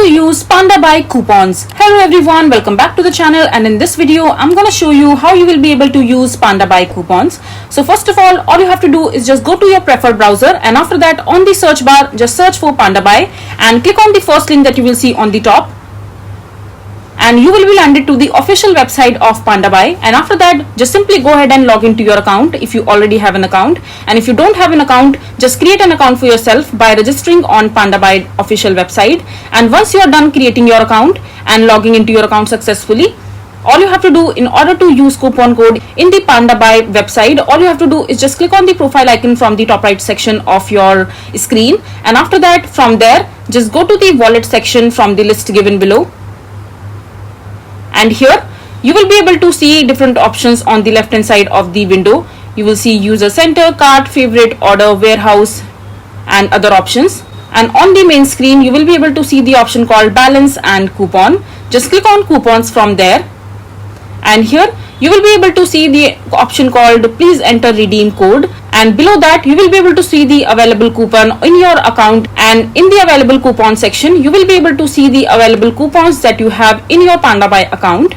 to use Pandabuy coupons. Hello everyone, welcome back to the channel, and in this video I'm going to show you how you will be able to use Pandabuy coupons. So first of all you have to do is just go to your preferred browser, and after that on the search bar just search for Pandabuy and click on the first link that you will see on the top, and you will be landed to the official website of Pandabuy. And after that just simply go ahead and log into your account if you already have an account, and if you don't have an account just create an account for yourself by registering on Pandabuy official website. And once you are done creating your account and logging into your account successfully, all you have to do in order to use coupon code in the Pandabuy website, all you have to do is just click on the profile icon from the top right section of your screen, and after that from there just go to the wallet section from the list given below. And here you will be able to see different options on the left hand side of the window. You will see user center, cart, favorite, order, warehouse and other options. And on the main screen you will be able to see the option called balance and coupon. Just click on coupons from there, and here you will be able to see the option called please enter redeem code, and below that you will be able to see the available coupon in your account. And in the available coupon section you will be able to see the available coupons that you have in your Pandabuy account,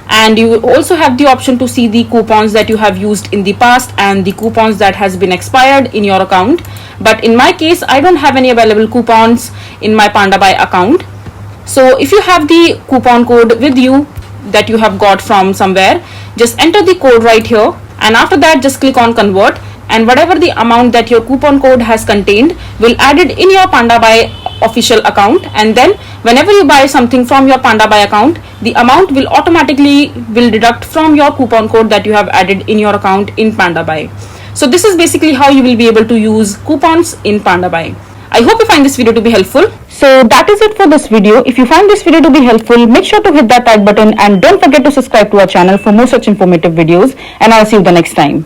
and you will also have the option to see the coupons that you have used in the past and the coupons that has been expired in your account. But in my case I don't have any available coupons in my Pandabuy account. So if you have the coupon code with you that you have got from somewhere, just enter the code right here, and after that just click on convert, and whatever the amount that your coupon code has contained will add it in your Pandabuy official account. And then whenever you buy something from your Pandabuy account, the amount will automatically deduct from your coupon code that you have added in your account in Pandabuy. So this is basically how you will be able to use coupons in Pandabuy. I hope you find this video to be helpful. So that is it for this video. If you find this video to be helpful, make sure to hit that like button and don't forget to subscribe to our channel for more such informative videos, and I'll see you the next time.